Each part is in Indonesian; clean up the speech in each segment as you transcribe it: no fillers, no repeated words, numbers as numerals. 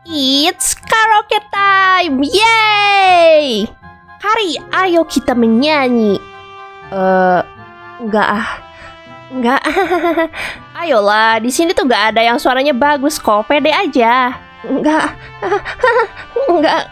It's karaoke time! Yay! Kari, ayo kita menyanyi. Enggak ah. Enggak. Ayolah, di sini tuh enggak ada yang suaranya bagus kok. Pede aja. Enggak. Enggak.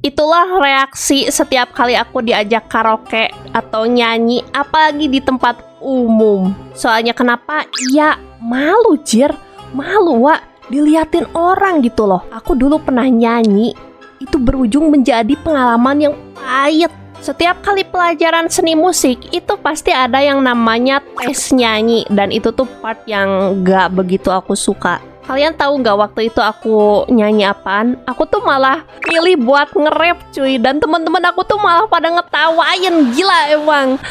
Itulah reaksi setiap kali aku diajak karaoke atau nyanyi, apalagi di tempat umum. Soalnya kenapa? Ya, malu, Jir. Malu, Wak. Diliatin orang gitu loh. Aku dulu pernah nyanyi, itu berujung menjadi pengalaman yang pahit. Setiap kali pelajaran seni musik, itu pasti ada yang namanya tes nyanyi. Dan itu tuh part yang gak begitu aku suka. Kalian tahu nggak waktu itu aku nyanyi apaan? Aku tuh malah milih buat nge-rap cuy. Dan teman-teman aku tuh malah pada ngetawain. Gila emang.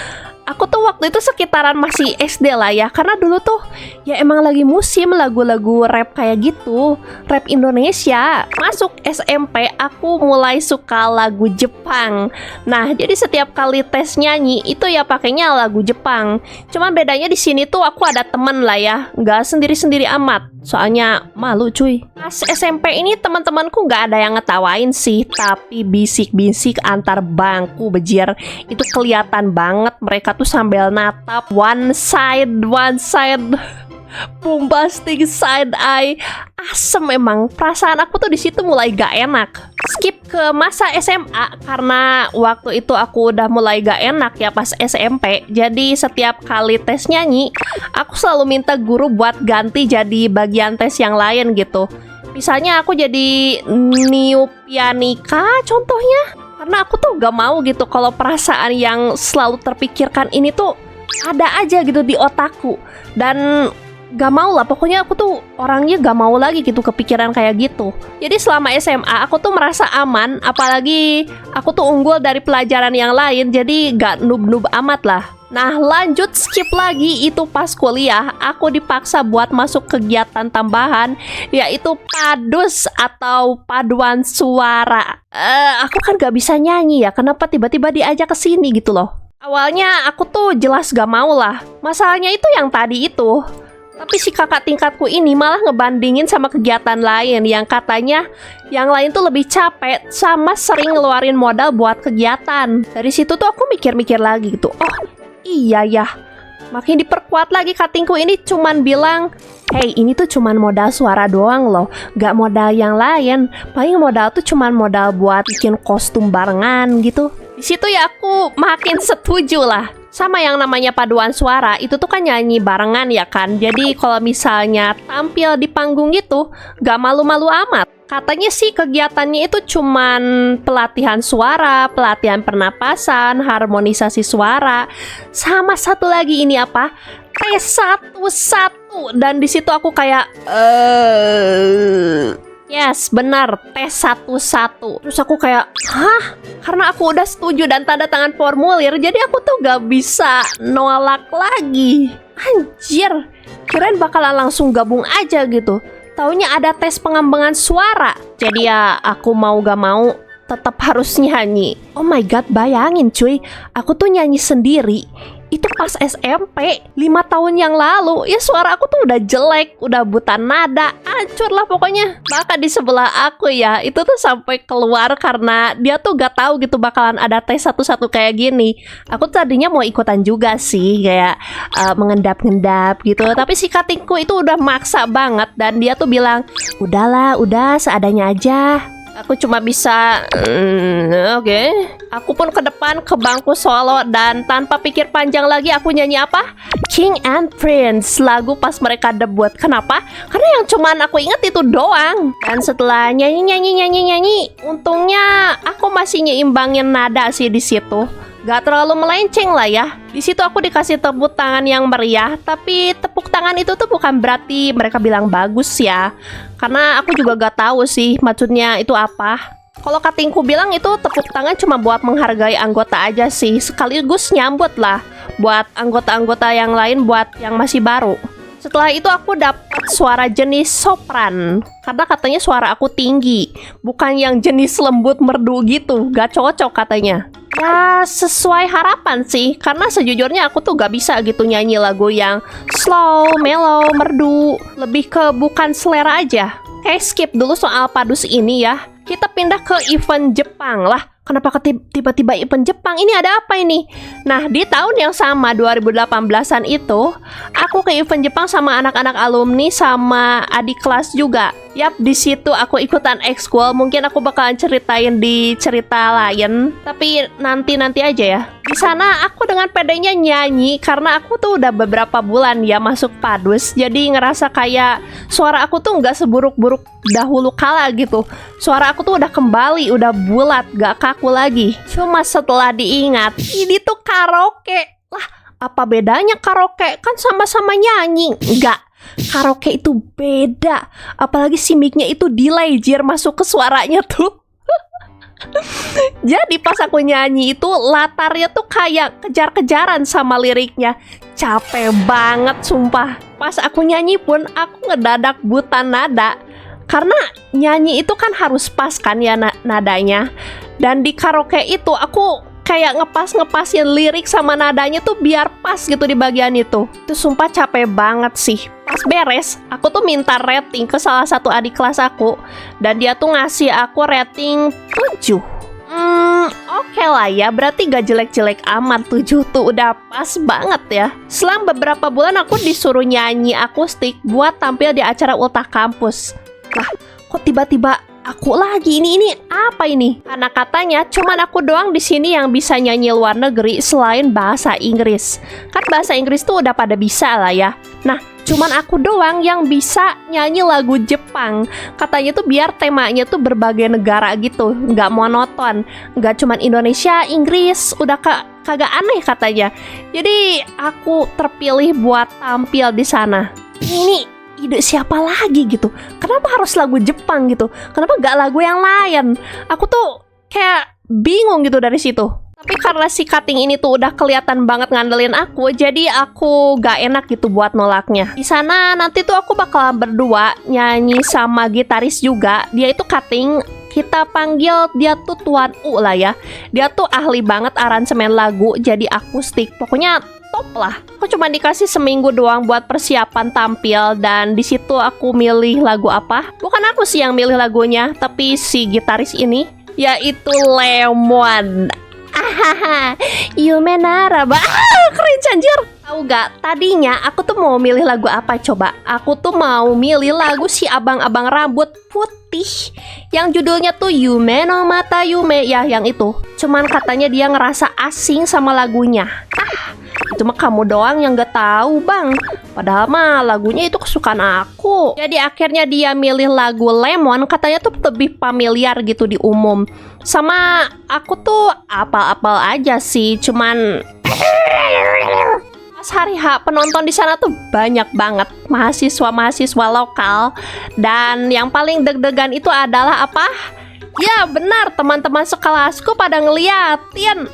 Aku tuh waktu itu sekitaran masih SD lah ya. Karena dulu tuh ya emang lagi musim lagu-lagu rap kayak gitu. Rap Indonesia. Masuk SMP aku mulai suka lagu Jepang. Nah jadi setiap kali tes nyanyi itu ya pakainya lagu Jepang. Cuman bedanya di sini tuh aku ada temen lah ya. Nggak sendiri-sendiri amat. Soalnya malu cuy. Pas SMP ini teman-temanku nggak ada yang ngetawain sih. Tapi bisik-bisik antar bangku bejir. Itu kelihatan banget mereka tuh sambil natap one side bombastic side eye. Asem emang. Perasaan aku tuh di situ mulai gak enak. Skip ke masa SMA karena waktu itu aku udah mulai gak enak ya pas SMP. Jadi setiap kali tes nyanyi aku selalu minta guru buat ganti jadi bagian tes yang lain gitu. Misalnya aku jadi New Pianika contohnya. Karena aku tuh gak mau gitu kalau perasaan yang selalu terpikirkan ini tuh ada aja gitu di otakku. Dan gak mau lah, pokoknya aku tuh orangnya gak mau lagi gitu kepikiran kayak gitu. Jadi selama SMA aku tuh merasa aman. Apalagi aku tuh unggul dari pelajaran yang lain. Jadi gak noob-noob amat lah. Nah lanjut skip lagi, itu pas kuliah aku dipaksa buat masuk kegiatan tambahan, yaitu padus atau paduan suara. Aku kan gak bisa nyanyi ya, kenapa tiba-tiba diajak ke sini gitu loh. Awalnya aku tuh jelas gak mau lah. Masalahnya itu yang tadi itu. Tapi si kakak tingkatku ini malah ngebandingin sama kegiatan lain yang katanya yang lain tuh lebih capek sama sering ngeluarin modal buat kegiatan. Dari situ tuh aku mikir-mikir lagi gitu. Oh iya ya, makin diperkuat lagi katingku ini cuman bilang, hey ini tuh cuman modal suara doang loh, gak modal yang lain. Paling modal tuh cuman modal buat bikin kostum barengan gitu. Di situ ya aku makin setuju lah. Sama yang namanya paduan suara, itu tuh kan nyanyi barengan ya kan. Jadi kalau misalnya tampil di panggung gitu, gak malu-malu amat. Katanya sih kegiatannya itu cuman pelatihan suara, pelatihan pernapasan, harmonisasi suara. Sama satu lagi ini apa? T11. Dan di situ aku kayak yes, benar, T11. Terus aku kayak, hah? Karena aku udah setuju dan tanda tangan formulir, jadi aku tuh gak bisa nolak lagi. Anjir, kirain bakalan langsung gabung aja gitu. Taunya ada tes pengembangan suara. Jadi ya aku mau gak mau tetap harus nyanyi. Oh my god, bayangin cuy, aku tuh nyanyi sendiri. Itu pas SMP 5 tahun yang lalu. Ya suara aku tuh udah jelek, udah buta nada, hancur lah pokoknya. Bahkan di sebelah aku ya, itu tuh sampai keluar karena dia tuh gak tahu gitu bakalan ada tes satu-satu kayak gini. Aku tadinya mau ikutan juga sih, kayak mengendap-ngendap gitu. Tapi si katingku itu udah maksa banget dan dia tuh bilang, udahlah, udah seadanya aja. Aku cuma bisa oke. Aku pun ke depan ke bangku solo dan tanpa pikir panjang lagi aku nyanyi apa? King and Prince, lagu pas mereka debut. Kenapa? Karena yang cuman aku inget itu doang. Dan setelah nyanyi, untungnya aku masih nyimbangin nada sih di situ. Gak terlalu melenceng lah ya. Di situ aku dikasih tepuk tangan yang meriah. Tapi tepuk tangan itu tuh bukan berarti mereka bilang bagus ya. Karena aku juga gak tahu sih maksudnya itu apa. Kalau katingku bilang itu tepuk tangan cuma buat menghargai anggota aja sih. Sekaligus nyambut lah buat anggota-anggota yang lain buat yang masih baru. Setelah itu aku dapat suara jenis sopran. Karena katanya suara aku tinggi. Bukan yang jenis lembut merdu gitu. Gak cocok katanya. Ya sesuai harapan sih. Karena sejujurnya aku tuh gak bisa gitu nyanyi lagu yang slow, mellow, merdu. Lebih ke bukan selera aja. Oke, skip dulu soal padus ini ya. Kita pindah ke event Jepang lah. Kenapa tiba-tiba event Jepang? Ini ada apa ini? Nah, di tahun yang sama 2018-an itu, aku ke event Jepang sama anak-anak alumni sama adik kelas juga. Yap, di situ aku ikutan ekskul. Mungkin aku bakalan ceritain di cerita lain, tapi nanti aja ya. Di sana aku dengan pedenya nyanyi karena aku tuh udah beberapa bulan ya masuk padus. Jadi ngerasa kayak suara aku tuh nggak seburuk-buruk dahulu kala gitu. Suara aku tuh udah kembali, udah bulat, gak kaku lagi. Cuma setelah diingat, ini tuh karaoke. Lah, apa bedanya karaoke? Kan sama-sama nyanyi. Enggak, karaoke itu beda. Apalagi si mic-nya itu delay, jir, masuk ke suaranya tuh. Jadi pas aku nyanyi itu latarnya tuh kayak kejar-kejaran sama liriknya. Capek banget sumpah. Pas aku nyanyi pun aku ngedadak buta nada. Karena nyanyi itu kan harus pas kan ya nadanya. Dan di karaoke itu aku kayak ngepas-ngepasin lirik sama nadanya tuh biar pas gitu di bagian itu. Itu sumpah capek banget sih. Pas beres, aku tuh minta rating ke salah satu adik kelas aku. Dan dia tuh ngasih aku rating 7. Oke lah ya, berarti gak jelek-jelek amat. 7 tuh udah pas banget ya. Selang beberapa bulan aku disuruh nyanyi akustik buat tampil di acara ultah kampus. Lah, kok tiba-tiba aku lagi ini apa ini? Karena katanya cuman aku doang di sini yang bisa nyanyi luar negeri selain bahasa Inggris. Kan bahasa Inggris tuh udah pada bisa lah ya. Nah, cuman aku doang yang bisa nyanyi lagu Jepang. Katanya tuh biar temanya tuh berbagai negara gitu, nggak monoton, nggak cuman Indonesia, Inggris, udah kagak aneh katanya. Jadi aku terpilih buat tampil di sana. Ini ide siapa lagi gitu? Kenapa harus lagu Jepang gitu? Kenapa gak lagu yang lain? Aku tuh kayak bingung gitu dari situ. Tapi karena si cutting ini tuh udah kelihatan banget ngandelin aku, jadi aku gak enak gitu buat nolaknya. Di sana nanti tuh aku bakalan berdua nyanyi sama gitaris juga. Dia itu cutting, kita panggil dia tuh Tuan U lah ya. Dia tuh ahli banget aransemen lagu jadi akustik. Pokoknya top lah. Aku cuma dikasih seminggu doang buat persiapan tampil dan di situ aku milih lagu apa? Bukan aku sih yang milih lagunya, tapi si gitaris ini, yaitu Lemon. Yume Naraba. Keren anjir. Tahu gak? Tadinya aku tuh mau milih lagu apa coba? Aku tuh mau milih lagu si abang-abang rambut putih yang judulnya tuh Yume no Mata Yume ya, yang itu. Cuman katanya dia ngerasa asing sama lagunya. Itu mah kamu doang yang gak tahu bang. Padahal mah lagunya itu kesukaan aku. Jadi akhirnya dia milih lagu Lemon. Katanya tuh lebih familiar gitu di umum. Sama aku tuh apal-apal aja sih. Cuman pas hari H penonton di sana tuh banyak banget mahasiswa-mahasiswa lokal. Dan yang paling deg-degan itu adalah apa? Ya benar, teman-teman sekelasku pada ngeliatin.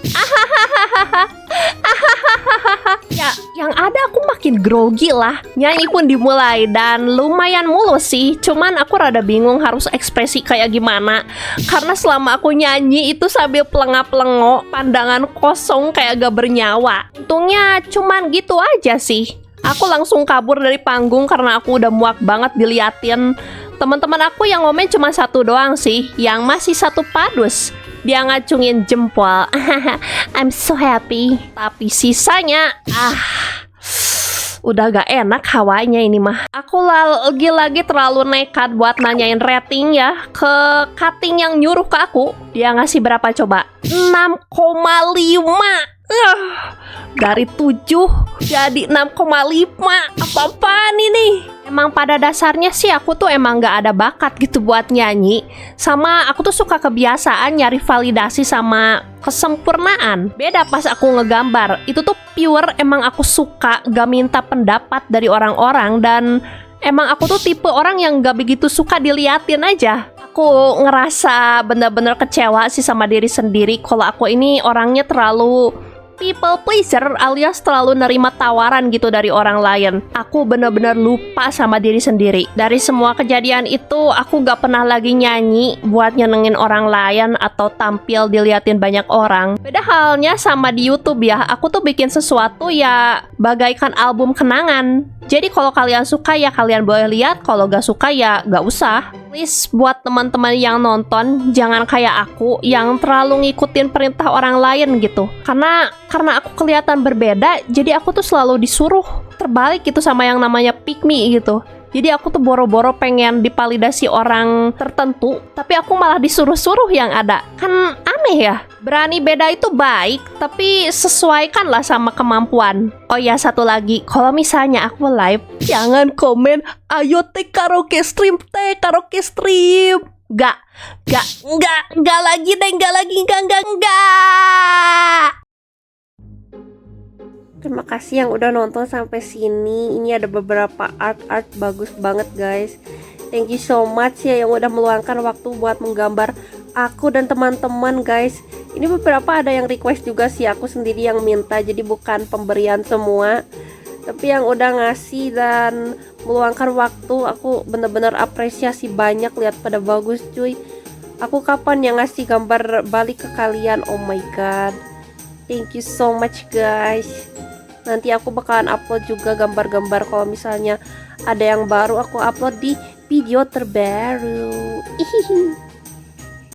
Ya, yang ada aku makin grogi lah. Nyanyi pun dimulai dan lumayan mulus sih. Cuman aku rada bingung harus ekspresi kayak gimana. Karena selama aku nyanyi itu sambil pelengap-pelengok, pandangan kosong kayak gak bernyawa. Untungnya cuman gitu aja sih. Aku langsung kabur dari panggung karena aku udah muak banget diliatin. Teman-teman aku yang ngomen cuma satu doang sih, yang masih satu padus. Dia ngacungin jempol. I'm so happy. Tapi sisanya, udah gak enak hawanya ini mah. Aku lagi-lagi terlalu nekat buat nanyain rating ya ke cutting yang nyuruh ke aku. Dia ngasih berapa coba? 6,5. Dari 7 jadi 6,5. Apa-apaan ini? Emang pada dasarnya sih aku tuh emang gak ada bakat gitu buat nyanyi. Sama aku tuh suka kebiasaan nyari validasi sama kesempurnaan. Beda pas aku ngegambar. Itu tuh pure emang aku suka gak minta pendapat dari orang-orang. Dan emang aku tuh tipe orang yang gak begitu suka diliatin aja. Aku ngerasa bener-bener kecewa sih sama diri sendiri kalau aku ini orangnya terlalu people pleaser alias terlalu nerima tawaran gitu dari orang lain. Aku bener-bener lupa sama diri sendiri. Dari semua kejadian itu, aku gak pernah lagi nyanyi buat nyenengin orang lain atau tampil diliatin banyak orang. Beda halnya sama di YouTube ya, aku tuh bikin sesuatu ya bagaikan album kenangan. Jadi kalau kalian suka ya kalian boleh lihat, kalau gak suka ya gak usah. Please buat teman-teman yang nonton, jangan kayak aku yang terlalu ngikutin perintah orang lain gitu. Karena aku kelihatan berbeda, jadi aku tuh selalu disuruh terbalik gitu sama yang namanya pick me gitu. Jadi aku tuh boro-boro pengen dipalidasi orang tertentu, tapi aku malah disuruh-suruh yang ada. Kan aneh ya? Berani beda itu baik, tapi sesuaikanlah sama kemampuan. Oh ya, satu lagi, kalau misalnya aku live, jangan komen, ayo teh karaoke stream, Gak lagi deh, enggak. Terima kasih yang udah nonton sampai sini. Ini ada beberapa art bagus banget guys. Thank you so much ya yang udah meluangkan waktu buat menggambar aku dan teman-teman guys. Ini beberapa ada yang request juga sih, aku sendiri yang minta, jadi bukan pemberian semua. Tapi yang udah ngasih dan meluangkan waktu, aku bener-bener apresiasi banyak. Lihat pada bagus cuy. Aku kapan yang ngasih gambar balik ke kalian? Oh my god, thank you so much guys. Nanti aku bakalan upload juga gambar-gambar, kalau misalnya ada yang baru aku upload di video terbaru. Hihihi.